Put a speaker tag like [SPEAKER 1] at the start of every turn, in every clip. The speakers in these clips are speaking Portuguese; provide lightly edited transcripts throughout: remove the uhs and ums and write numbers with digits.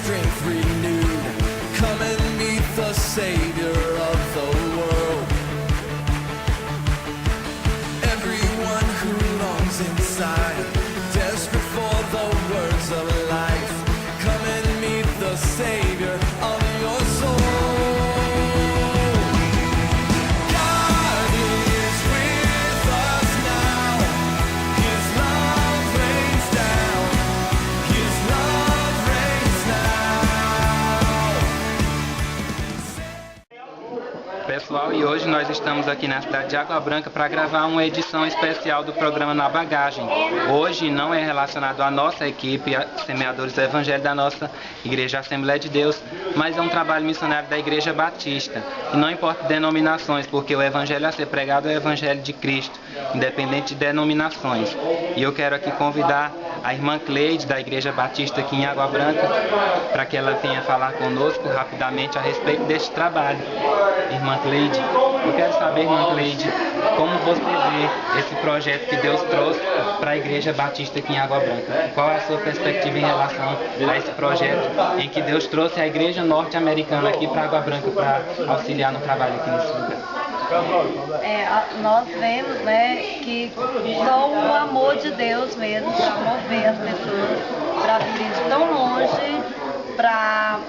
[SPEAKER 1] strength renewed. Come and meet the Savior of the world. Everyone who longs inside, desperate for the words of life, come and meet the Savior of your soul.
[SPEAKER 2] Pessoal, e hoje nós estamos aqui na cidade de Água Branca para gravar uma edição especial do programa Na Bagagem. Hoje não é relacionado à nossa equipe, a semeadores do Evangelho da nossa Igreja Assembleia de Deus, mas é um trabalho missionário da Igreja Batista. E não importa denominações, porque o Evangelho a ser pregado é o Evangelho de Cristo, independente de denominações. E eu quero aqui convidar a irmã Cleide, da Igreja Batista aqui em Água Branca, para que ela venha falar conosco rapidamente a respeito deste trabalho. Irmã Cleide, eu quero saber, irmã Cleide, como você vê esse projeto que Deus trouxe para a Igreja Batista aqui em Água Branca? Qual é a sua perspectiva em relação a esse projeto em que Deus trouxe a Igreja Norte-Americana aqui para Água Branca para auxiliar no trabalho aqui nesse lugar?
[SPEAKER 3] Nós vemos, que só o amor de Deus mesmo para mover as pessoas para virem de tão longe para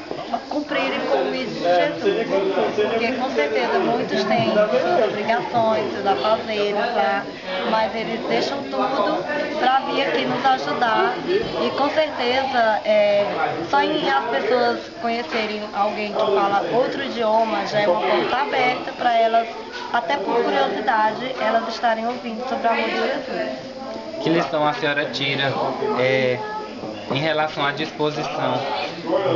[SPEAKER 3] cumprirem com o de Jesus. Porque com certeza muitos têm suas obrigações, seus afazeres lá, mas eles deixam tudo para vir aqui nos ajudar. E com certeza, só em as pessoas conhecerem alguém que fala outro idioma já é uma porta aberta para elas, até por curiosidade, elas estarem ouvindo sobre o amor de Jesus.
[SPEAKER 2] Que lição a senhora tira em relação à disposição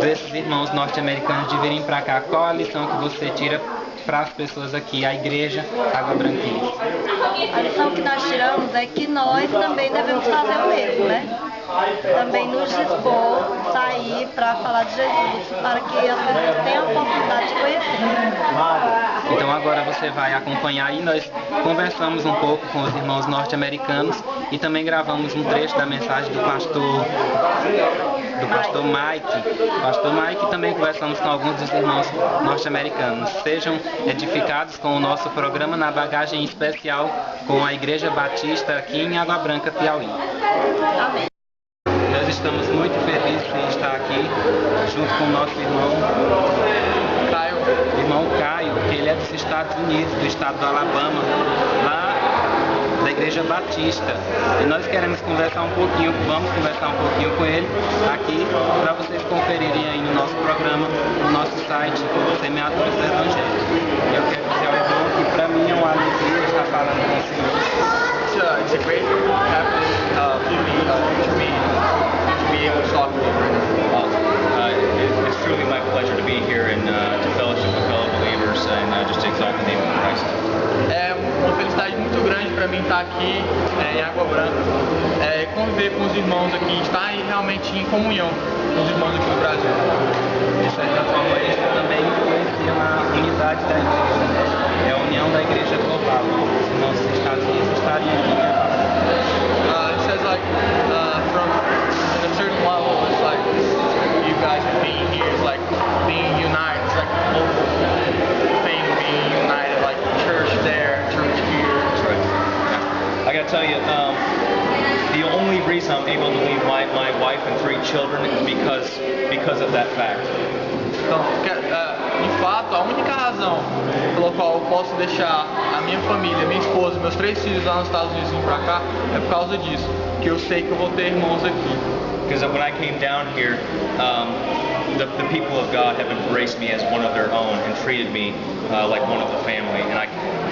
[SPEAKER 2] desses irmãos norte-americanos de virem para cá? Qual a lição que você tira para as pessoas aqui, a Igreja Água Branquense?
[SPEAKER 3] A lição que nós tiramos é que nós também devemos fazer o mesmo, também nos dispor, sair para falar de Jesus, para que as pessoas tenham a oportunidade de conhecer.
[SPEAKER 2] Então agora você vai acompanhar e nós conversamos um pouco com os irmãos norte-americanos e também gravamos um trecho da mensagem do pastor Mike. Pastor Mike, e também conversamos com alguns dos irmãos norte-americanos. Sejam edificados com o nosso programa Na Bagagem especial com a Igreja Batista aqui em Água Branca, Piauí.
[SPEAKER 3] Amém.
[SPEAKER 2] Nós estamos muito felizes em estar aqui junto com o nosso irmão Caio, que ele é dos Estados Unidos, do estado do Alabama, lá da Igreja Batista. E nós queremos conversar um pouquinho, vamos conversar um pouquinho com ele aqui para vocês conferirem aí no nosso programa, no nosso site, Semeadores do Evangelho. E eu quero dizer ao irmão que para mim é uma alegria estar falando com o senhor.
[SPEAKER 4] It's a great happening to be able to talk with you right now. It's truly my pleasure to be here and to fellowship with fellow believers and just exalt the name of Christ. É uma felicidade muito grande para mim estar aqui em Água Branca, conviver com os irmãos aqui, estar realmente em comunhão com os irmãos aqui no Brasil.
[SPEAKER 2] De certa forma, isso também influencia na unidade da igreja, né? É a união da igreja global. Os irmãos dos Estados Unidos estarem aqui, né?
[SPEAKER 4] It says from a certain level, it's like you guys being here is like being united. It's like a local thing being united, like church there, church here.
[SPEAKER 5] That's right. Yeah. I gotta tell you, the only reason I'm able to leave my wife and 3 children is because of that fact.
[SPEAKER 4] Então, de fato, a única razão pela qual eu posso deixar a minha família, minha esposa, meus 3 filhos lá nos Estados Unidos vir pra cá é por causa disso, que eu sei que eu vou ter irmãos aqui.
[SPEAKER 5] Because when I came down here, the people of God have embraced me as one of their own and treated me like one of the family, and I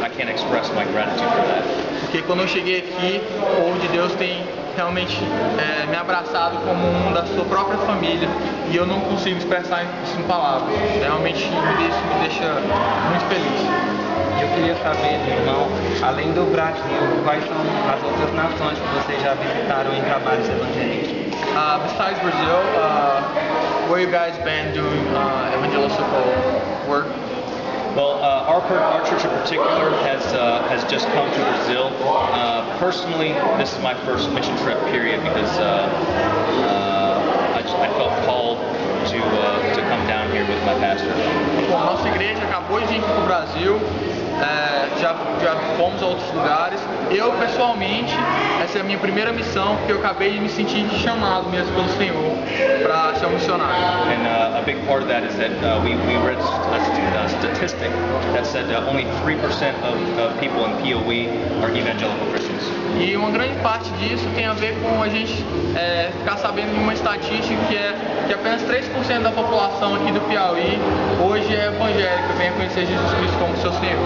[SPEAKER 5] can't express my gratitude for that.
[SPEAKER 4] Porque quando eu cheguei aqui, o povo de Deus tem realmente me abraçado como um da sua própria família e eu não consigo expressar isso em palavras. Realmente me deixa muito feliz.
[SPEAKER 2] Eu queria saber, irmão, além do Brasil, quais são as outras nações que vocês já visitaram em trabalhos evangélicos?
[SPEAKER 4] Besides Brazil, where you guys been doing evangelical work?
[SPEAKER 5] Well, our church in particular has just come to Brazil. Personally, this is my first mission trip period because I felt called to come down here with my pastor.
[SPEAKER 6] Bom, nossa igreja acabou de vir para o Brasil, já fomos a outros lugares. Eu, pessoalmente, essa é a minha primeira missão, porque eu acabei de me sentir chamado mesmo pelo Senhor para ser um missionário.
[SPEAKER 5] And a big part of that is that we read a statistic that said only 3% of people in POE are evangelical Christians.
[SPEAKER 6] E uma grande parte disso tem a ver com a gente ficar sabendo de uma estatística que apenas 3% da população aqui do Piauí hoje é evangélica, vem a conhecer Jesus Cristo como seu Senhor.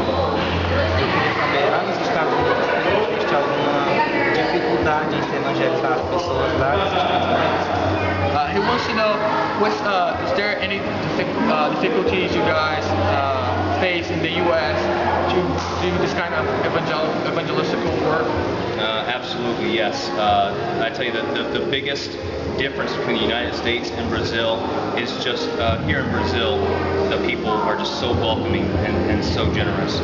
[SPEAKER 2] Eu queria saber, lá nos Estados Unidos, existe alguma dificuldade em se evangelizar as pessoas lá nos Estados Unidos?
[SPEAKER 6] He wants to know, is there any difficulties you guys face in the U.S. to do this kind of evangelistical work?
[SPEAKER 5] Absolutely, yes. I tell you that the biggest difference between the United States and Brazil is just here in Brazil, the people are just so welcoming and so generous.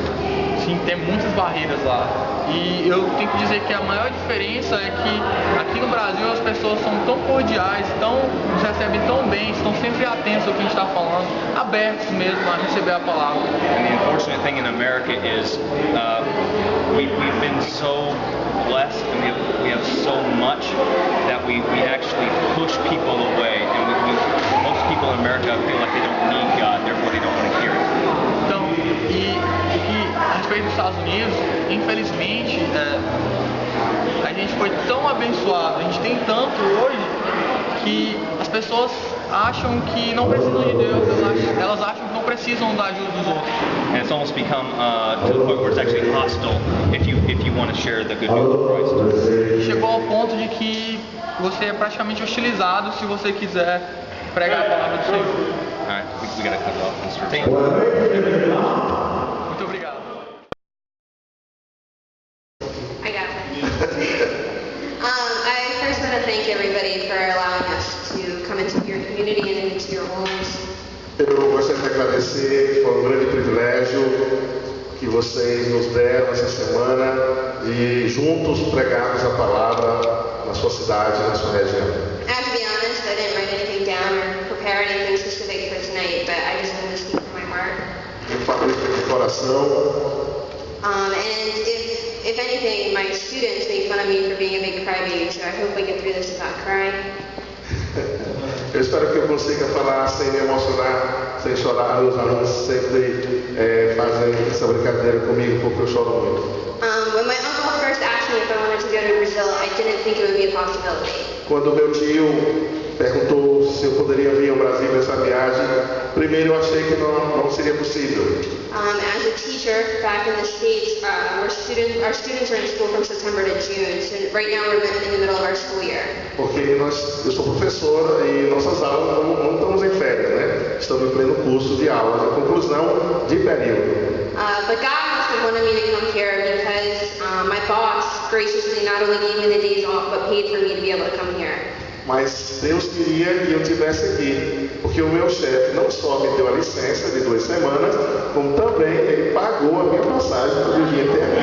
[SPEAKER 6] Sim, tem muitas barreiras lá. E eu tenho que dizer que a maior diferença é que aqui no Brasil as pessoas são tão cordiais, nos recebem tão bem, estão sempre atentos ao que a gente está falando, abertos mesmo a receber a palavra.
[SPEAKER 5] And the unfortunate thing in America is we've been so blessed and we have so much that we actually push people away. And most people in America feel like they don't need God, therefore they don't want to hear it.
[SPEAKER 6] Então, a respeito dos Estados Unidos, infelizmente, a gente foi tão abençoado, a gente tem tanto hoje, que as pessoas acham que não precisam de Deus, elas acham que não precisam da ajuda dos outros.
[SPEAKER 5] And it's almost become to the point where it's actually hostile if you want to share the good news of Christ.
[SPEAKER 6] Chegou ao ponto de que você é praticamente hostilizado se você quiser pregar a palavra do Senhor.
[SPEAKER 5] All right, we gotta cut it off.
[SPEAKER 6] Tem. Muito obrigado.
[SPEAKER 7] I got it. I first want to thank everybody for allowing us to come into your community and into your homes.
[SPEAKER 8] Eu gostaria de agradecer, foi um grande privilégio que vocês nos deram essa semana de juntos pregarmos a palavra na sua cidade, na sua região.
[SPEAKER 7] I have to be honest, I didn't write anything down or prepare anything specific for tonight, but I just wanted to speak from my heart.
[SPEAKER 8] Eu falei de coração.
[SPEAKER 7] And if anything, my students make fun of me for being a big crybaby, so I hope I get through this without crying.
[SPEAKER 8] Eu espero que eu consiga falar sem me emocionar, sem chorar. Os alunos sempre fazem essa brincadeira comigo porque eu choro muito.
[SPEAKER 7] When my uncle first asked me if I wanted to go to Brazil, I didn't think it would be a possibility.
[SPEAKER 8] Quando meu tio perguntou se eu poderia vir ao Brasil nessa viagem, primeiro eu achei que não seria possível.
[SPEAKER 7] As a teacher back in the States, our students are in school from September to June, so right now we're in the middle of our school year.
[SPEAKER 8] Porque eu sou professora e nossas aulas não estamos em férias, né? Estamos em pleno curso de aulas, a conclusão de período.
[SPEAKER 7] But God must have wanted me to come here because my boss graciously not only gave me the days off, but paid for me to be able to come here.
[SPEAKER 8] Mas Deus queria que eu estivesse aqui, porque o meu chefe não só me deu a licença de 2 semanas, como também ele pagou a minha passagem para eu vir até aqui.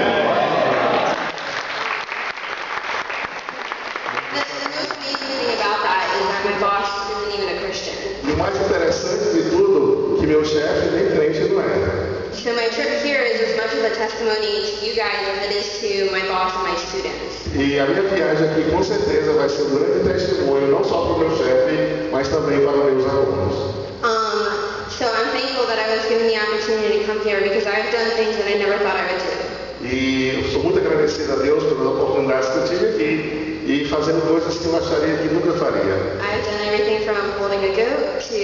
[SPEAKER 7] The most amazing thing about that is that my boss isn't even a Christian.
[SPEAKER 8] E o mais interessante de tudo, que meu chefe nem crente não é.
[SPEAKER 7] So my trip here is as much of a testimony to you guys as it is to my boss and my students.
[SPEAKER 8] E a minha viagem aqui com certeza vai ser um grande testemunho, não só para o meu chefe, mas também para meus alunos.
[SPEAKER 7] So I'm thankful that I was given the opportunity to come here because I've done things that I never thought I would do.
[SPEAKER 8] E eu sou muito agradecido a Deus pelas oportunidades que eu tive aqui e fazendo coisas que eu acharia que nunca faria.
[SPEAKER 7] I've done everything from holding a goat to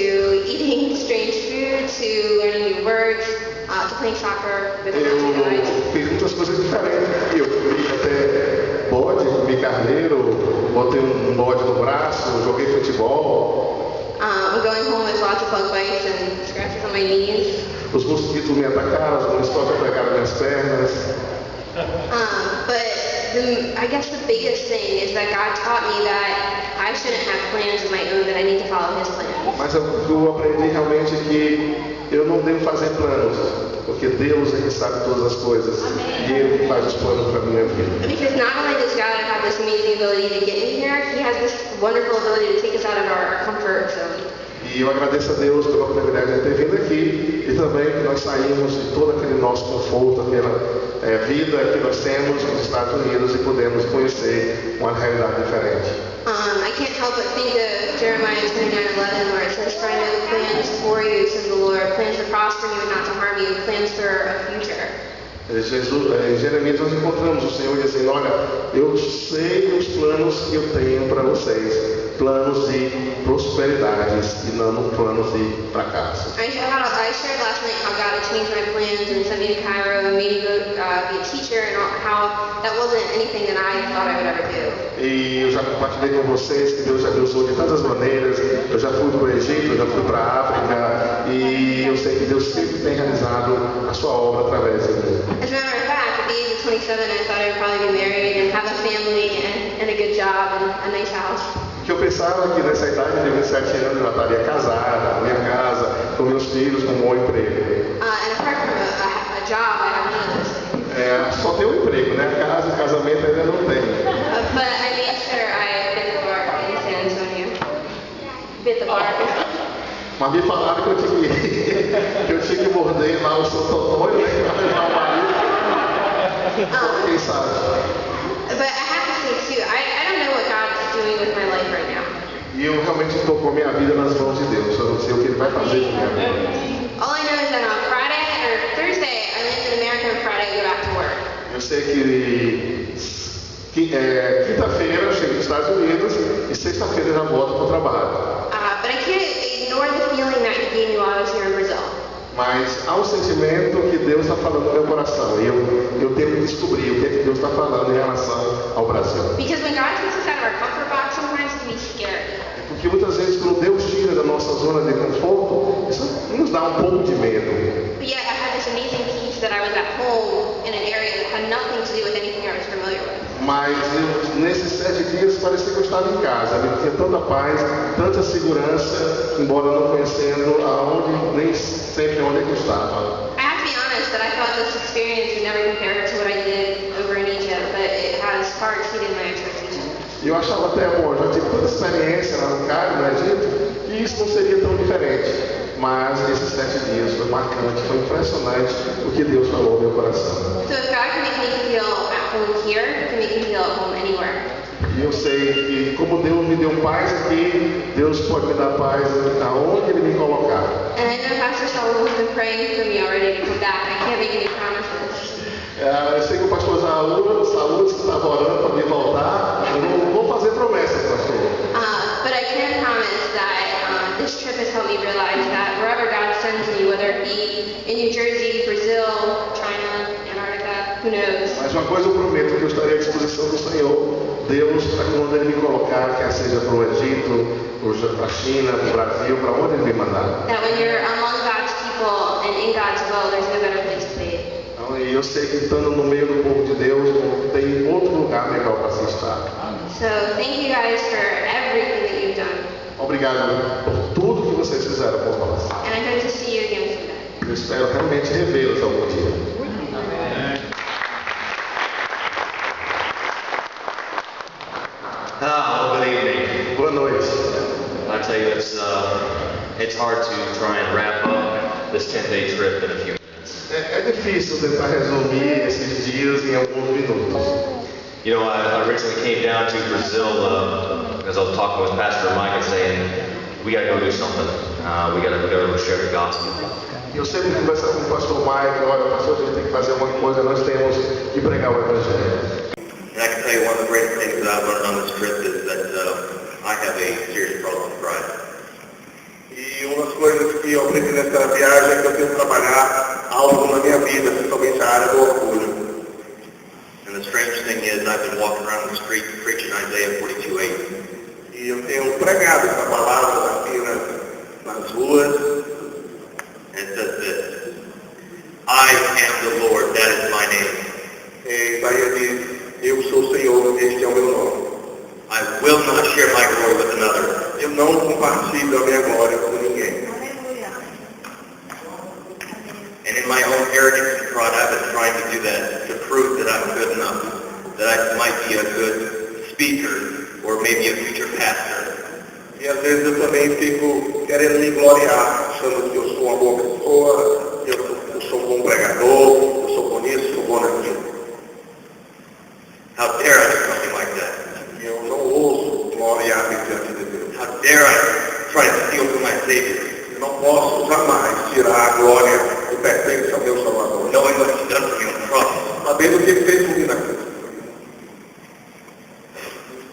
[SPEAKER 7] eating strange food to learning new words to playing soccer with my guys.
[SPEAKER 8] Eu fiz muitas coisas diferentes aqui. Eu fui até bode, comi carneiro, botei um bode no braço, joguei futebol.
[SPEAKER 7] I'm going home with lots of bug bites and scratches on my knees.
[SPEAKER 8] Os mosquitos me atacaram, os mosquitos pegaram minhas pernas.
[SPEAKER 7] But I guess the biggest thing is that God taught me that I shouldn't have plans of my own, that I need to follow His plan.
[SPEAKER 8] Mas eu aprendi realmente que eu não devo fazer planos, porque Deus é que sabe todas as coisas. E Ele que faz os planos para a minha vida.
[SPEAKER 7] Because not only does God have this amazing ability to get me here, He has this wonderful ability to take us out of our comfort zone.
[SPEAKER 8] E eu agradeço a Deus pela oportunidade de ter vindo aqui e também que nós saímos de todo aquele nosso conforto, aquela vida que nós temos nos Estados Unidos e podemos conhecer uma realidade diferente.
[SPEAKER 7] I can't help but think of Jeremiah 29:11, where it says, "For I know the plans for you," says the Lord, "plans to prosper you and not to harm you, plans for a future."
[SPEAKER 8] Em Jeremias nós encontramos o Senhor dizendo, olha, eu sei os planos que eu tenho para vocês, planos de prosperidades e não planos de fracasso.
[SPEAKER 7] I shared last night how God had changed my plans and sent me to Cairo and made me go be a teacher, and how that wasn't anything that I thought I would ever do.
[SPEAKER 8] E eu já compartilhei com vocês que Deus já me usou de tantas maneiras. Eu já fui para o Egito, eu já fui para a África e eu sei que Deus sempre tem realizado a sua obra através de mim.
[SPEAKER 7] As a matter of fact, at the age of 27, I thought I would probably be married and have a family and a good job and a nice house.
[SPEAKER 8] Que eu pensava que nessa idade de 27 anos eu já estaria casada, com minha casa, com meus filhos, com um bom emprego.
[SPEAKER 7] And apart from a job, I have none of those things.
[SPEAKER 8] Só tem um emprego, né? A casa e casamento ainda não tem.
[SPEAKER 7] But I made sure I bit the bark in San Antonio. Bit the bark.
[SPEAKER 8] Mas me falaram que eu tinha que morder lá o Santo Antônio, né? Para levar o marido. Quem sabe?
[SPEAKER 7] But I have to say too, I don't know what God's doing with my life right now.
[SPEAKER 8] E eu realmente tocou minha vida nas mãos de Deus. Eu não sei o que Ele vai fazer com minha vida.
[SPEAKER 7] All I know is that on Friday or Thursday, I land in America, and Friday I go back to work.
[SPEAKER 8] Eu sei que quinta-feira eu chego nos Estados Unidos e sexta-feira eu já volto para o trabalho.
[SPEAKER 7] But I can't ignore the feeling that He gave me while I was here in Brazil.
[SPEAKER 8] Mas há um sentimento que Deus está falando no meu coração. E eu tenho que descobrir o que Deus está falando em relação ao Brasil.
[SPEAKER 7] Because when God takes us out of our comfort box, sometimes it can be scary.
[SPEAKER 8] Porque muitas vezes quando Deus tira da nossa zona de conforto, isso nos dá um pouco de medo.
[SPEAKER 7] But yet I had this amazing peace that I was at home in an area that had nothing to do with anything I was familiar with.
[SPEAKER 8] Mas nesses 7 dias parecia que eu estava em casa. Eu tinha tanta paz, tanta segurança, embora não conhecendo aonde, nem sempre onde eu estava.
[SPEAKER 7] I have to be honest that I thought this experience would never compare to what I did over in Egypt, but it has far exceeded my expectations.
[SPEAKER 8] E eu achava até, bom, já tive tanta experiência lá no Cairo, no Egito, que isso não seria tão diferente. Mas esses 7 dias foi marcante, foi impressionante o que Deus falou no meu coração.
[SPEAKER 7] So if God can make me feel at home here, He can make me feel at home anywhere.
[SPEAKER 8] E eu sei que como Deus me deu paz aqui, Deus pode me dar paz aonde Ele me colocar.
[SPEAKER 7] And I know Pastor Saul has been praying for me already to come back. I can't make any promises.
[SPEAKER 8] Eu sei que o pastor Saúl estava orando para me voltar. Eu não vou fazer promessas, pastor.
[SPEAKER 7] But I can promise that this trip has helped me realize that wherever God sends me, whether it be in New Jersey, Brazil, China, Antarctica, who knows.
[SPEAKER 8] Mas uma coisa eu prometo, que eu estarei à disposição do Senhor, Deus, para quando Ele me colocar, quer seja para o Egito, para a China, para o Brasil, para onde Ele me mandar.
[SPEAKER 7] That when you're among God's people and in God's will, there's no better place to be.
[SPEAKER 8] Então, e eu sei que estando no meio do povo de Deus, não tem outro lugar legal para se estar.
[SPEAKER 7] So thank you guys for everything that you've done.
[SPEAKER 8] Obrigado por tudo que vocês fizeram por nós.
[SPEAKER 7] And I hope to see you again someday.
[SPEAKER 8] Eu espero realmente revê-los algum dia.
[SPEAKER 9] Good evening.
[SPEAKER 8] Boa noite.
[SPEAKER 9] I tell you, it's hard to try and wrap up this 10-day trip in a few minutes.
[SPEAKER 8] É difícil tentar resumir esses dias em alguns minutos.
[SPEAKER 9] You know, I originally came down to Brazil because I was talking with Pastor Mike and saying, we got to go do something. We got to go share the gospel.
[SPEAKER 8] Eu sempre conversava com o pastor Mike, olha, pastor, a gente tem que fazer alguma coisa, nós temos que pregar o Evangelho.
[SPEAKER 10] And I can tell you one of the greatest things that I've learned on this trip is that I have a serious problem with pride.
[SPEAKER 8] E uma das coisas que eu aprendi nessa viagem é que eu tenho que trabalhar algo na minha vida, principalmente a área do orgulho.
[SPEAKER 10] And the strange thing is I've been walking around the street preaching Isaiah 42:8.
[SPEAKER 8] E eu tenho pregado essa palavra aqui nas ruas.
[SPEAKER 10] And it says this, I am the Lord, that is my name.
[SPEAKER 8] Isaías diz, eu sou o Senhor, este é o meu nome.
[SPEAKER 10] I will not share my glory with another.
[SPEAKER 8] Eu não compartilho a minha glória com ninguém.
[SPEAKER 10] And in my own arrogance and pride, I've been trying to do that, to prove that I'm good enough, that I might be a good speaker, or maybe a future pastor.
[SPEAKER 8] E às vezes eu também fico querendo me gloriar, achando que eu sou uma boa pessoa, eu sou um bom pregador, eu sou bom nisso, sou bom naquilo.
[SPEAKER 10] How dare I do something like that?
[SPEAKER 8] E eu não ouso gloriar-me diante de Deus.
[SPEAKER 10] How dare I try to steal from my Savior?
[SPEAKER 8] Eu não posso jamais tirar a glória que pertence ao meu Salvador.
[SPEAKER 10] Knowing what He's done for me on the cross.
[SPEAKER 8] Sabendo o que Ele fez por mim na cruz.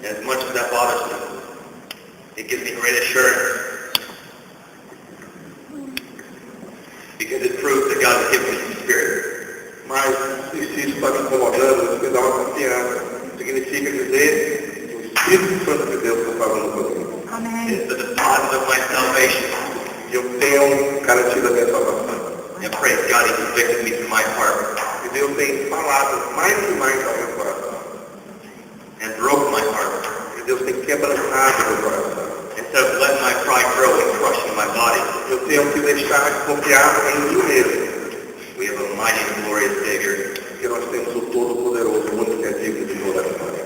[SPEAKER 10] As much as that bothers me, it gives me great assurance. Because it proves that God has given me His Spirit.
[SPEAKER 8] Mas se isso está me incomodando, isso me dá uma confiança. Significa dizer que o Espírito Santo de Deus está falando comigo.
[SPEAKER 10] It's the deposit of my salvation.
[SPEAKER 8] E eu tenho garantido a minha salvação.
[SPEAKER 10] And praise God, He convicted me through my heart.
[SPEAKER 8] E Deus tem falado mais e mais ao meu coração.
[SPEAKER 10] And broke my heart.
[SPEAKER 8] E Deus tem quebrantado o meu coração.
[SPEAKER 10] Instead of letting my pride grow and crush in my body,
[SPEAKER 8] Eu tenho que deixar de confiar em mim mesmo.
[SPEAKER 10] we have a mighty and glorious Savior.
[SPEAKER 8] Porque nós temos o Todo-Poderoso, o único que é digno de toda a glória.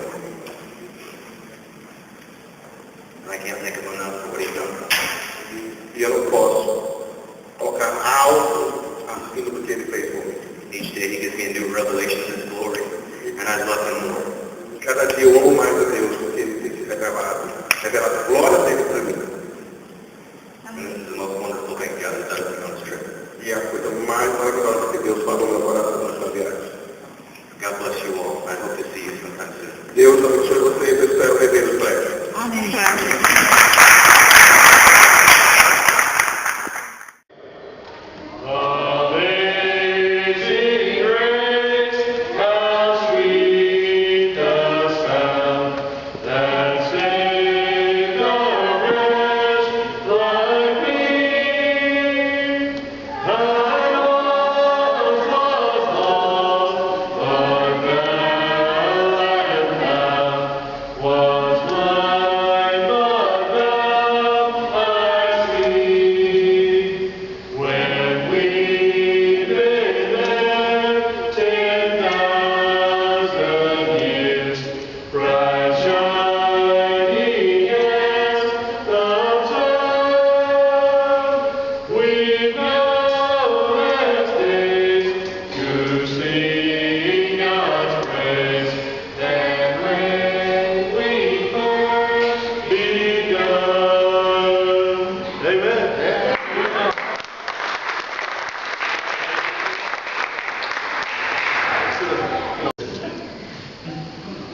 [SPEAKER 10] I can't think of enough for what He's done.
[SPEAKER 8] E eu não posso colocar alto acima do que Ele fez por mim.
[SPEAKER 10] Each day He gives me a new revelation of His glory, and I love Him more.
[SPEAKER 8] E cada dia eu amo mais a Deus, porque Ele tem se revelado a glória dele para mim.
[SPEAKER 10] And this is the most wonderful thing God has done for me on this trip.
[SPEAKER 8] E é a coisa mais maravilhosa que Deus falou no meu coração nessa viagem.
[SPEAKER 10] God bless you all. I hope to see you sometime soon.
[SPEAKER 8] Deus abençoe vocês, eu espero revê-los breve.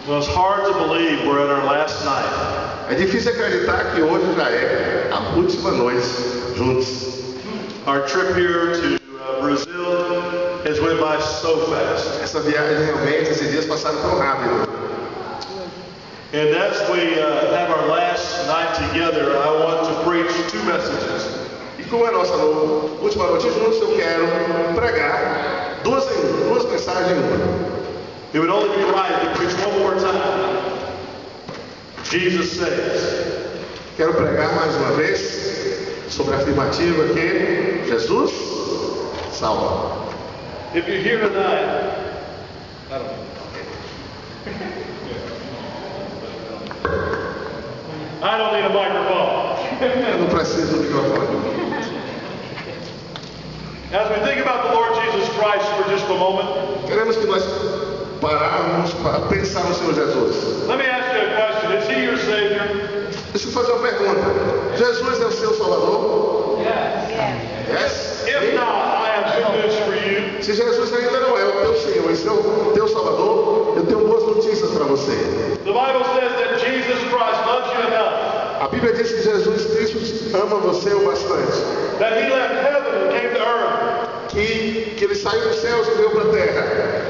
[SPEAKER 11] Well, it's hard to believe we're at our last night.
[SPEAKER 8] É difícil acreditar que hoje já é a última noite juntos.
[SPEAKER 11] Our trip here to Brazil has went by so fast.
[SPEAKER 8] Essa viagem realmente, esses dias passaram tão rápido.
[SPEAKER 11] And as we have our last night together, I want to preach two messages.
[SPEAKER 8] E como é a nossa última noite juntos, eu quero pregar duas mensagens em uma.
[SPEAKER 11] It would only be right to preach one more time. Jesus says.
[SPEAKER 8] Quero pregar mais uma vez sobre a afirmativa que Jesus salva.
[SPEAKER 11] If you're here tonight, I don't know. I don't need a microphone.
[SPEAKER 8] Eu não preciso do microfone.
[SPEAKER 11] As we think about the Lord Jesus Christ for just a moment,
[SPEAKER 8] queremos que nós pararmos para pensar no Senhor Jesus.
[SPEAKER 11] Let me ask you a question. Is He your Savior?
[SPEAKER 8] Deixa eu fazer uma pergunta. Jesus é o seu Salvador? Yes?
[SPEAKER 11] If not, I have good news for you.
[SPEAKER 8] Se Jesus ainda não é o teu Senhor, esse é o teu Salvador, eu tenho boas notícias para você.
[SPEAKER 11] The Bible says that Jesus Christ loves you enough.
[SPEAKER 8] A Bíblia diz que Jesus Cristo ama você o bastante.
[SPEAKER 11] That He left heaven and came to earth.
[SPEAKER 8] Que Ele saiu dos céus e veio para a terra.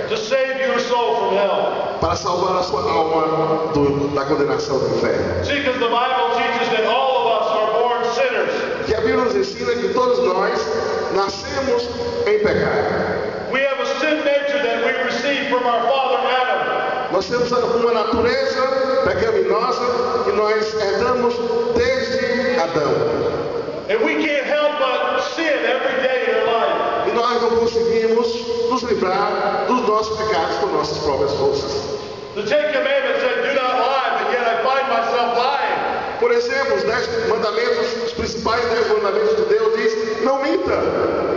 [SPEAKER 11] To save your soul from hell.
[SPEAKER 8] Para salvar a sua alma da condenação do inferno.
[SPEAKER 11] See, because the Bible teaches that all of us are born sinners.
[SPEAKER 8] Que a Bíblia nos ensina que todos nós nascemos em pecado.
[SPEAKER 11] We have a sin nature that we received from our father Adam.
[SPEAKER 8] Nós temos uma natureza pecaminosa que nós herdamos desde Adão.
[SPEAKER 11] And we can't help but sin every day in our life.
[SPEAKER 8] E nós não conseguimos nos livrar dos nossos pecados com nossas próprias forças.
[SPEAKER 11] The Ten Commandments said, "Do not lie," but yet I find myself lying.
[SPEAKER 8] Por exemplo, os 10 mandamentos, os principais 10 mandamentos de Deus diz, não minta.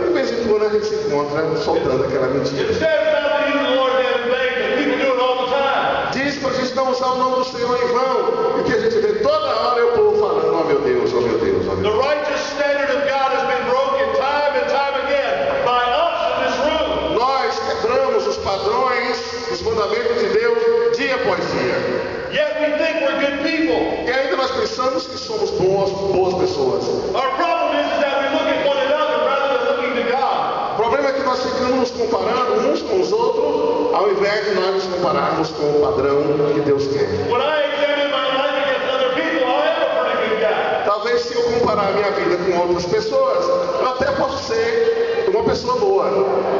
[SPEAKER 8] E de vez em quando a gente se encontra soltando aquela mentira.
[SPEAKER 11] It says not to use the Lord's name in vain, but people do it all the time.
[SPEAKER 8] Diz para a gente não usar o nome do Senhor em vão. E que a gente vê toda hora o povo falando, oh meu Deus, oh meu Deus, oh meu
[SPEAKER 11] The
[SPEAKER 8] Deus.
[SPEAKER 11] righteous standard of God has been broken time and time again by us in this room.
[SPEAKER 8] Nós quebramos os padrões, os mandamentos de Deus dia após dia.
[SPEAKER 11] Yet we think we're good people.
[SPEAKER 8] E ainda nós pensamos que somos boas pessoas.
[SPEAKER 11] Our problem is that we look at one another rather than looking to God.
[SPEAKER 8] O problema é que nós ficamos nos comparando uns com os outros, ao invés de nós nos compararmos com o padrão que Deus quer.
[SPEAKER 11] When I examine my life against other people, I am a pretty good guy.
[SPEAKER 8] Talvez se eu comparar a minha vida com outras pessoas, eu até posso ser uma pessoa boa.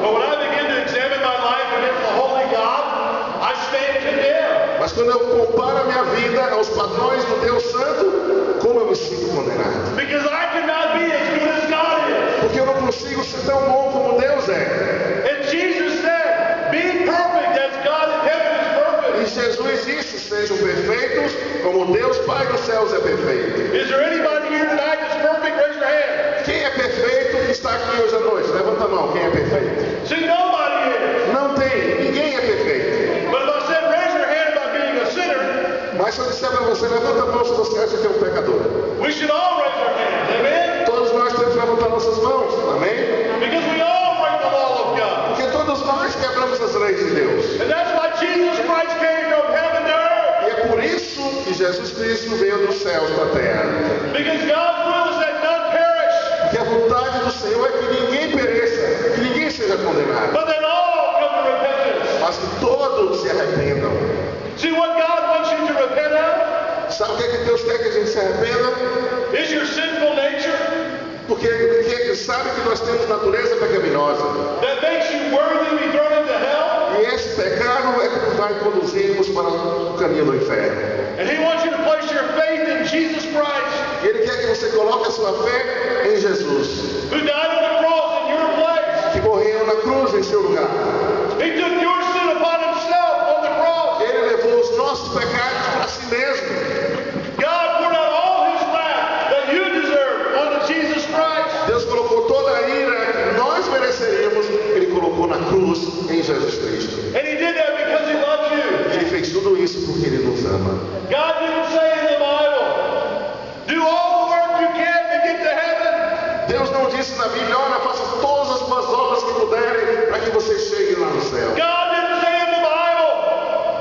[SPEAKER 11] But when I begin to examine my life against the holy God, I stand condemned.
[SPEAKER 8] Mas quando eu comparo a minha vida aos padrões do Deus Santo, como eu me sinto condenado?
[SPEAKER 11] Because I cannot be as good as God is.
[SPEAKER 8] Porque eu não consigo ser tão bom como Deus é.
[SPEAKER 11] And Jesus said, be perfect as God in heaven is perfect.
[SPEAKER 8] E Jesus disse, sejam perfeitos como Deus Pai dos céus é perfeito.
[SPEAKER 11] Is there anybody here tonight that's perfect? Raise your hand.
[SPEAKER 8] Quem é perfeito que está aqui hoje à noite? Levanta a mão, quem é perfeito?
[SPEAKER 11] See, nobody is.
[SPEAKER 8] Não tem, ninguém é perfeito.
[SPEAKER 11] But if I said raise your hand about being a sinner,
[SPEAKER 8] Mas se eu disser para você, levanta a mão se você acha que é um pecador.
[SPEAKER 11] we should all raise our hands. Amen?
[SPEAKER 8] Todos nós temos que levantar nossas mãos, amém?
[SPEAKER 11] Because we all break the law of God.
[SPEAKER 8] Porque todos nós quebramos as leis de Deus.
[SPEAKER 11] And that's why Jesus Christ came from heaven to earth.
[SPEAKER 8] E é por isso que Jesus Cristo veio dos céus para a terra.
[SPEAKER 11] Because God's will is that none perish,
[SPEAKER 8] Porque a vontade do Senhor é que ninguém pereça, que ninguém seja condenado,
[SPEAKER 11] but that all come to repentance.
[SPEAKER 8] mas que todos se arrependam.
[SPEAKER 11] See what God wants you to repent of?
[SPEAKER 8] Sabe o que é que Deus quer que a gente se arrependa?
[SPEAKER 11] Is your sinful nature
[SPEAKER 8] Porque Ele sabe que nós temos natureza pecaminosa.
[SPEAKER 11] that makes you worthy to be thrown into hell?
[SPEAKER 8] E esse pecado é que nos vai conduzirmos para o caminho do inferno.
[SPEAKER 11] And He wants you to place your faith in Jesus Christ,
[SPEAKER 8] E Ele quer que você coloque a sua fé em Jesus,
[SPEAKER 11] who died on the cross in your place.
[SPEAKER 8] que morreu na cruz em seu lugar.
[SPEAKER 11] He took your sin upon Himself on the cross.
[SPEAKER 8] Ele levou os nossos pecados para si mesmo.
[SPEAKER 11] God poured out all His wrath that you deserve onto Jesus Christ.
[SPEAKER 8] Deus colocou toda a ira que nós mereceríamos, Ele colocou na cruz em Jesus Cristo.
[SPEAKER 11] And He did that because He loves you.
[SPEAKER 8] Ele fez tudo isso porque Ele nos ama.
[SPEAKER 11] God didn't say in the Bible, do all the work you can to get to heaven.
[SPEAKER 8] Deus não disse na Bíblia, olha, faça todas as boas obras que puderem para que você chegue lá no céu.
[SPEAKER 11] God didn't say in the Bible,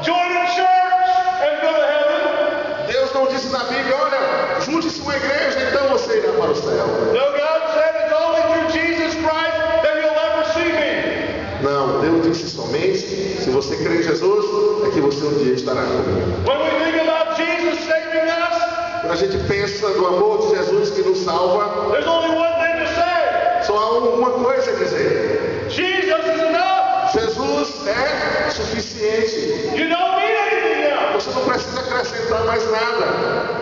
[SPEAKER 11] join a church and go to heaven.
[SPEAKER 8] Deus não disse na Bíblia, olha, junte-se uma igreja, então você irá para o céu.
[SPEAKER 11] No, God said it's only through Jesus Christ that you'll ever see me.
[SPEAKER 8] Não, Deus disse somente, se você crê em Jesus, é que você um dia estará comigo.
[SPEAKER 11] When we think about Jesus saving us,
[SPEAKER 8] Quando a gente pensa no amor de Jesus que nos salva,
[SPEAKER 11] there's only one thing to say.
[SPEAKER 8] só há uma coisa a dizer.
[SPEAKER 11] Jesus is enough.
[SPEAKER 8] Jesus é suficiente.
[SPEAKER 11] You don't need anything else.
[SPEAKER 8] Você não precisa acrescentar mais nada.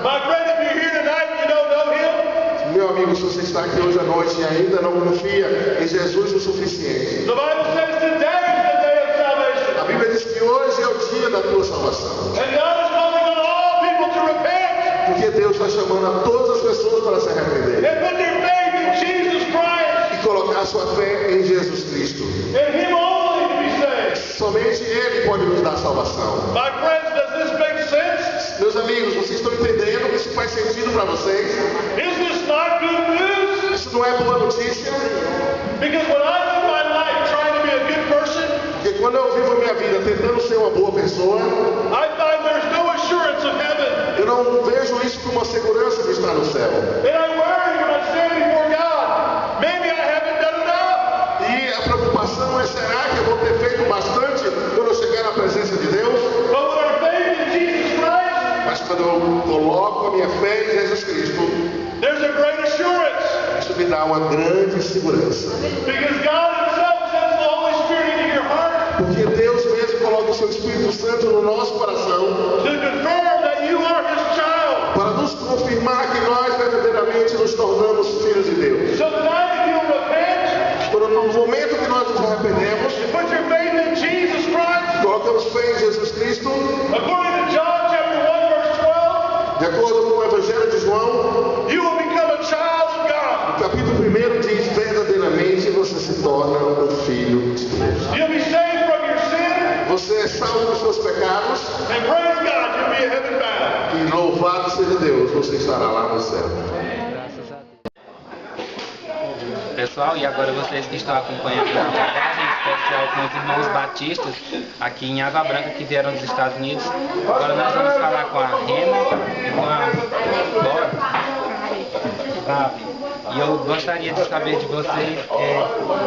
[SPEAKER 11] My friend, if you're here tonight and you don't know Him,
[SPEAKER 8] Meu amigo, se você está aqui hoje à noite e ainda não confia em Jesus o suficiente,
[SPEAKER 11] the Bible says today is the day of salvation.
[SPEAKER 8] a Bíblia diz que hoje é o dia da tua salvação.
[SPEAKER 11] And God is calling on all people to repent
[SPEAKER 8] Porque Deus está chamando a todas as pessoas para se arrepender
[SPEAKER 11] and put their faith in Jesus Christ
[SPEAKER 8] e colocar sua fé em Jesus Cristo.
[SPEAKER 11] and Him only to be saved.
[SPEAKER 8] Somente Ele pode nos dar salvação.
[SPEAKER 11] My friends, does this make sense?
[SPEAKER 8] Meus amigos, vocês estão entendendo que isso faz sentido para vocês?
[SPEAKER 11] Is this not good news?
[SPEAKER 8] Isso não é boa notícia?
[SPEAKER 11] Because when I live my life trying to be a good person,
[SPEAKER 8] Porque quando eu vivo a minha vida tentando ser uma boa pessoa,
[SPEAKER 11] I find there's no assurance of heaven.
[SPEAKER 8] eu não vejo isso como uma segurança de estar no céu.
[SPEAKER 11] And I worry when I stand before God. Maybe I haven't done enough.
[SPEAKER 8] E a preocupação é, será que eu vou ter feito bastante quando eu chegar na presença de Deus?
[SPEAKER 11] But with our faith in Jesus Christ,
[SPEAKER 8] Mas quando eu coloco a minha fé em Jesus Cristo,
[SPEAKER 11] there's a great assurance.
[SPEAKER 8] isso me dá uma grande segurança.
[SPEAKER 11] Because God Himself sends the Holy Spirit into your heart
[SPEAKER 8] Porque Deus mesmo coloca o seu Espírito Santo no nosso coração
[SPEAKER 11] to confirm that you are His child.
[SPEAKER 8] para nos confirmar que nós verdadeiramente nos tornamos filhos de Deus.
[SPEAKER 11] So tonight, if you repent,
[SPEAKER 8] Quando no momento que nós nos arrependemos,
[SPEAKER 11] put your faith in Jesus Christ,
[SPEAKER 8] colocamos fé em Jesus Cristo,
[SPEAKER 11] according to John chapter 1 verse 12,
[SPEAKER 8] de acordo com o Evangelho de João,
[SPEAKER 11] you
[SPEAKER 8] é salvo dos seus pecados.
[SPEAKER 11] And praise God, you'll be heaven bound.
[SPEAKER 8] E louvado seja Deus, você estará lá no céu.
[SPEAKER 2] Graças a Deus. Pessoal, e agora vocês que estão acompanhando a bagagem especial com os irmãos batistas aqui em Água Branca que vieram dos Estados Unidos. Agora nós vamos falar com a Rema e com a Gabi. E eu gostaria de saber de vocês,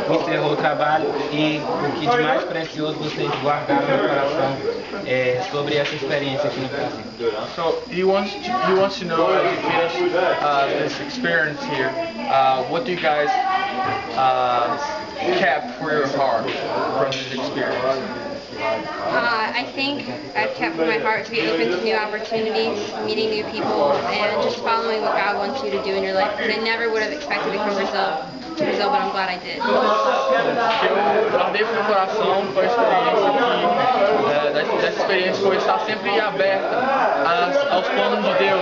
[SPEAKER 2] encerrou o trabalho e o que de mais precioso vocês guardaram no coração sobre essa experiência aqui no Brasil.
[SPEAKER 6] So he wants to know, as you finish this experience here, what do you guys kept for your heart from this experience?
[SPEAKER 7] I think I've kept my heart to be open to new opportunities, meeting new people, and just following what God wants you to do in your life. Because I never would have expected to come to Brazil, but I'm glad I did.
[SPEAKER 6] Eu guardei pro meu coração foi a experiência dessa experiência foi estar sempre aberta aos planos de Deus,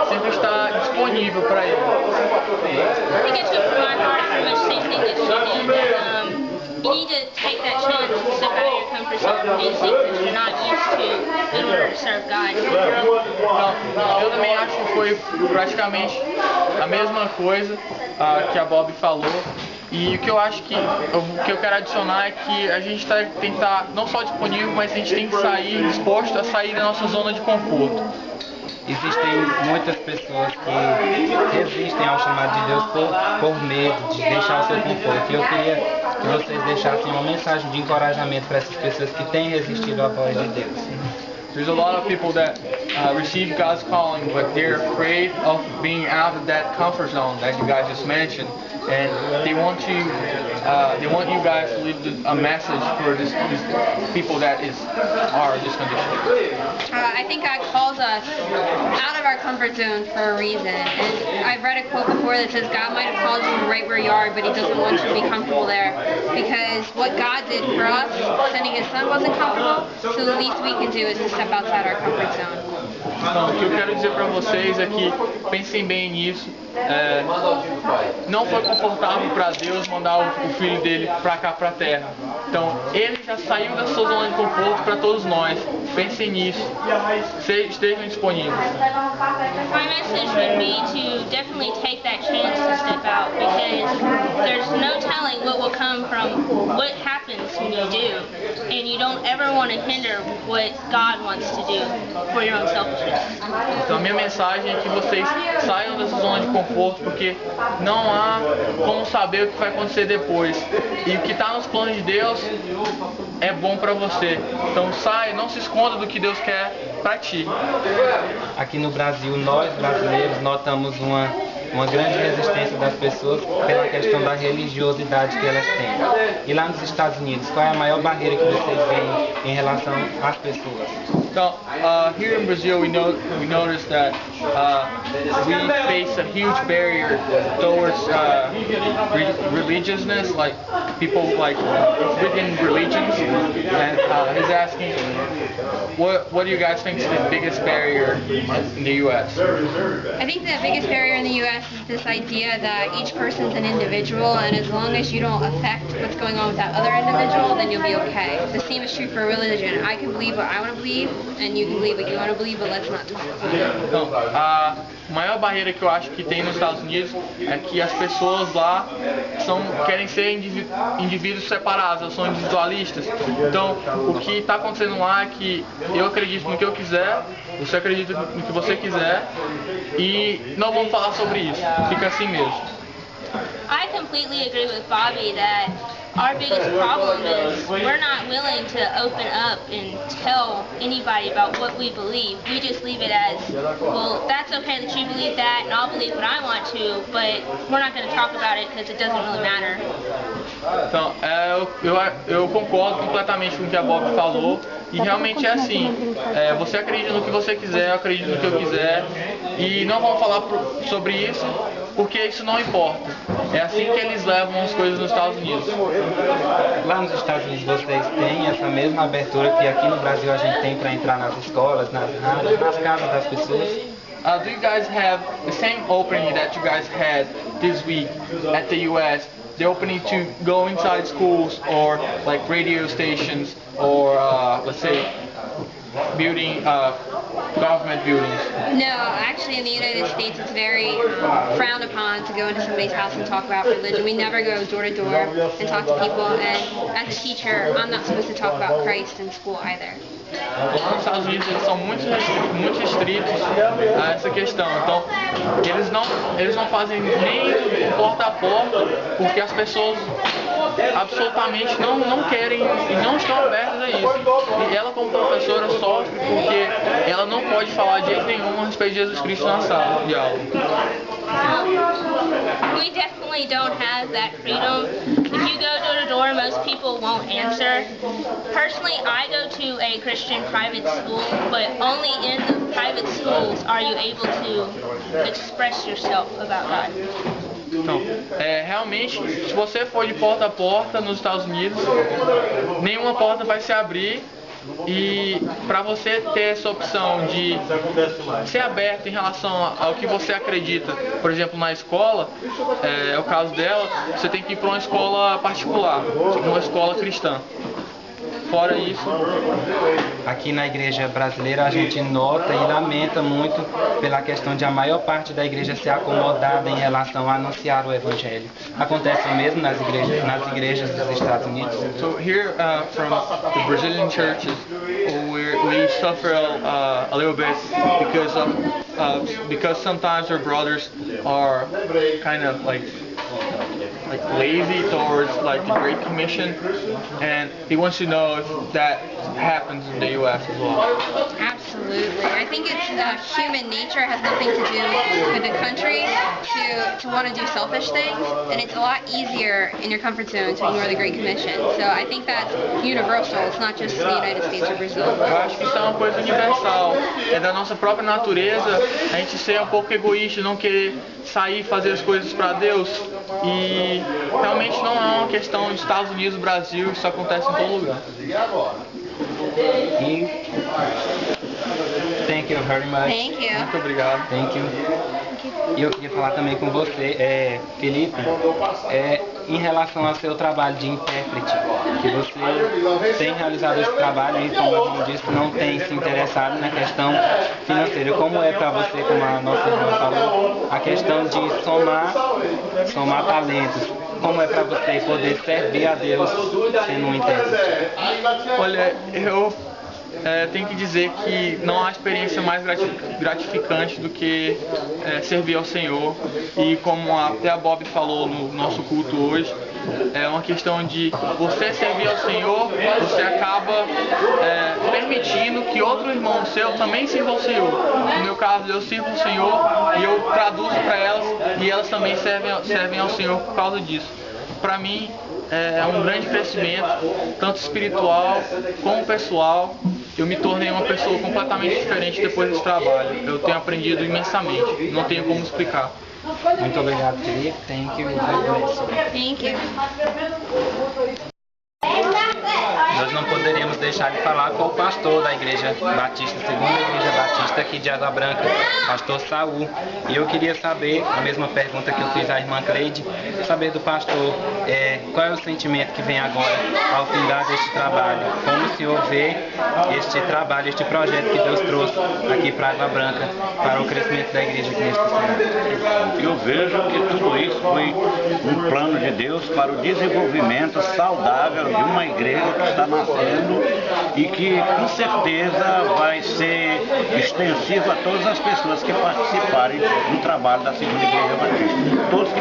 [SPEAKER 6] sempre estar disponível para Ele.
[SPEAKER 12] I think I took from my heart pretty much the same thing that you did. You need to take that chance to step out of your comfort zone and do things that you're not used to in order to serve God.
[SPEAKER 6] Então, eu também acho que foi praticamente a mesma coisa que a Bob falou. E o que eu acho que o que eu quero adicionar é que a gente tem que estar não só disponível, mas a gente tem que sair disposto a sair da nossa zona de conforto.
[SPEAKER 2] Existem muitas pessoas que resistem ao chamado de Deus por medo de deixar o seu conforto. E eu queria que vocês deixassem uma mensagem de encorajamento para essas pessoas que têm resistido à voz de Deus.
[SPEAKER 6] There's a lot of people that receive God's calling, but they're afraid of being out of that comfort zone that you guys just mentioned, and they want you guys to leave a message for these people that are in this condition.
[SPEAKER 7] I think God calls us out of our comfort zone for a reason. And I've read a quote before that says God might have called you right where you are, but He doesn't want you to be comfortable there. Because what God did for us, sending His Son, wasn't comfortable, so the least we can do is to step outside our comfort zone.
[SPEAKER 6] Então, o que eu quero dizer para vocês é que pensem bem nisso. Não foi confortável para Deus mandar o Filho dele para cá, para a Terra. Então, Ele já saiu da sua zona de conforto para todos nós. Pensem nisso. Estejam disponíveis.
[SPEAKER 12] My message would be to definitely take that chance to step out, because there's no telling what will come from what happens when you do, and you don't ever want to hinder what God wants to do for your own selfishness.
[SPEAKER 6] Então, a minha mensagem é que vocês saiam dessa zona de conforto, porque não há como saber o que vai acontecer depois. E o que está nos planos de Deus é bom para você. Então saia, não se esconda do que Deus quer para ti.
[SPEAKER 2] Aqui no Brasil, nós brasileiros notamos uma grande resistência das pessoas pela questão da religiosidade que elas têm. E lá nos Estados Unidos, qual é a maior barreira que vocês veem em relação às pessoas?
[SPEAKER 6] So here in Brazil, we noticed that we face a huge barrier towards religiousness, like people like within religions. And he's asking, what do you guys think is the biggest barrier in the U.S.?
[SPEAKER 7] I think the biggest barrier in the U.S. is this idea that each person's an individual, and as long as you don't affect what's going on with that other individual, then you'll be okay. The same is true for religion. I can believe what I want to believe, and you can believe what you want to believe, but let's not talk about it.
[SPEAKER 6] Então, a maior barreira que eu acho que tem nos Estados Unidos é que as pessoas lá querem ser indivíduos separados, elas são individualistas. Então, o que está acontecendo lá é que eu acredito no que eu quiser, você acredita no que você quiser, e não vamos falar sobre isso, fica assim mesmo.
[SPEAKER 12] I completely agree with Bobby that our biggest problem is we're not willing to open up and tell anybody about what we believe. We just leave it as, well, that's okay that you believe that, and I'll believe what I want to, but we're not going to talk about it because it doesn't really matter.
[SPEAKER 6] Então, eu concordo completamente com o que a Bob falou, e realmente é assim, você acredita no que você quiser, eu acredito no que eu quiser, e não vamos falar sobre isso, porque isso não importa. É assim que eles levam as coisas nos Estados Unidos.
[SPEAKER 2] Lá nos Estados Unidos vocês têm essa mesma abertura que aqui no Brasil a gente tem para entrar nas escolas, nas rádios, nas casas das pessoas?
[SPEAKER 6] Do you guys have the same opening that you guys had this week at the U.S. they're opening to go inside schools or like radio stations or let's say building government buildings.
[SPEAKER 7] No, actually in the United States it's very frowned upon to go into somebody's house and talk about religion. We never go door to door and talk to people, and as a teacher I'm not supposed to talk about Christ in school either.
[SPEAKER 6] Nos Estados Unidos eles são muito restritos a essa questão, então eles não fazem nem porta a porta porque as pessoas absolutamente não querem e não estão abertas a isso. E ela como professora sofre porque ela não pode falar de jeito nenhum a respeito de Jesus Cristo na sala de aula.
[SPEAKER 12] We definitely don't have that freedom. If you go door to door, most people won't answer. Personally, I go to a Christian private school, but only in the private schools are you able to express yourself about God.
[SPEAKER 6] Então, realmente, se você for de porta a porta nos Estados Unidos, nenhuma porta vai se abrir. E para você ter essa opção de ser aberto em relação ao que você acredita, por exemplo, na escola, é o caso dela, você tem que ir para uma escola particular, uma escola cristã. Fora isso,
[SPEAKER 2] aqui na igreja brasileira a gente nota e lamenta muito pela questão de a maior parte da igreja ser acomodada em relação a anunciar o evangelho. Acontece o mesmo nas igrejas dos Estados Unidos.
[SPEAKER 6] So here from the Brazilian churches, we suffer a little bit because sometimes our brothers are kind of like lazy towards like the Great Commission, and he wants to know if that happens in the U.S. as well.
[SPEAKER 7] Absolutely. I think it's human nature. It has nothing to do with the country to want to do selfish things, and it's a lot easier in your comfort zone to ignore the Great Commission. So I think that's universal. It's not just the United States or Brazil.
[SPEAKER 6] Eu acho que isso é uma coisa universal. É da nossa própria natureza a gente ser um pouco egoísta, não querer sair e fazer as coisas para Deus. E realmente não é uma questão dos Estados Unidos, Brasil, isso acontece em todo lugar.
[SPEAKER 2] Thank you very much.
[SPEAKER 7] Thank you.
[SPEAKER 6] Muito obrigado.
[SPEAKER 2] Thank you. E eu queria falar também com você, Felipe, em relação ao seu trabalho de intérprete, que você tem realizado esse trabalho e, como eu disse, não tem se interessado na questão financeira. Como é para você, como a nossa irmã falou, a questão de somar talentos? Como é para você poder servir a Deus sendo um intérprete?
[SPEAKER 6] Olha, eu tenho que dizer que não há experiência mais gratificante do que servir ao Senhor. E como até a Bob falou no nosso culto hoje, é uma questão de você servir ao Senhor, você acaba permitindo que outro irmão seu também sirva ao Senhor. No meu caso, eu sirvo ao Senhor e eu traduzo para elas e elas também servem ao Senhor por causa disso. Para mim, é um grande crescimento, tanto espiritual como pessoal. Eu me tornei uma pessoa completamente diferente depois desse trabalho. Eu tenho aprendido imensamente, não tenho como explicar.
[SPEAKER 2] Muito obrigado, Felipe. Thank you.
[SPEAKER 7] Thank you.
[SPEAKER 2] Nós não poderíamos deixar de falar com o pastor da Igreja Batista, segunda Igreja Batista aqui de Água Branca, pastor Saul. E eu queria saber, a mesma pergunta que eu fiz à irmã Cleide, saber do pastor, qual é o sentimento que vem agora ao findar deste trabalho? Como o senhor vê este trabalho, este projeto que Deus trouxe aqui para Água Branca, para o crescimento da igreja aqui neste cidade?
[SPEAKER 13] Eu vejo que tudo isso foi um plano de Deus para o desenvolvimento saudável de uma igreja que está nascendo e que com certeza vai ser extensivo a todas as pessoas que participarem do trabalho da Segunda Igreja Batista. Todos que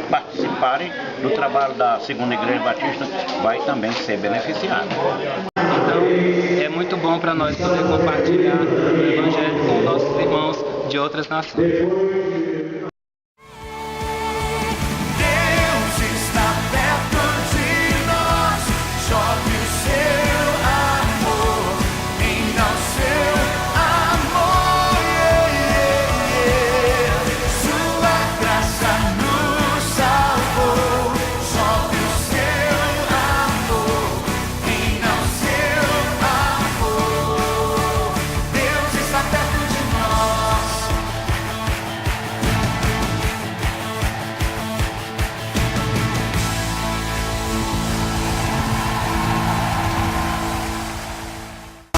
[SPEAKER 13] participarem do trabalho da Segunda Igreja Batista vai também ser beneficiado.
[SPEAKER 2] Então, é muito bom para nós poder compartilhar o Evangelho com nossos irmãos de outras nações.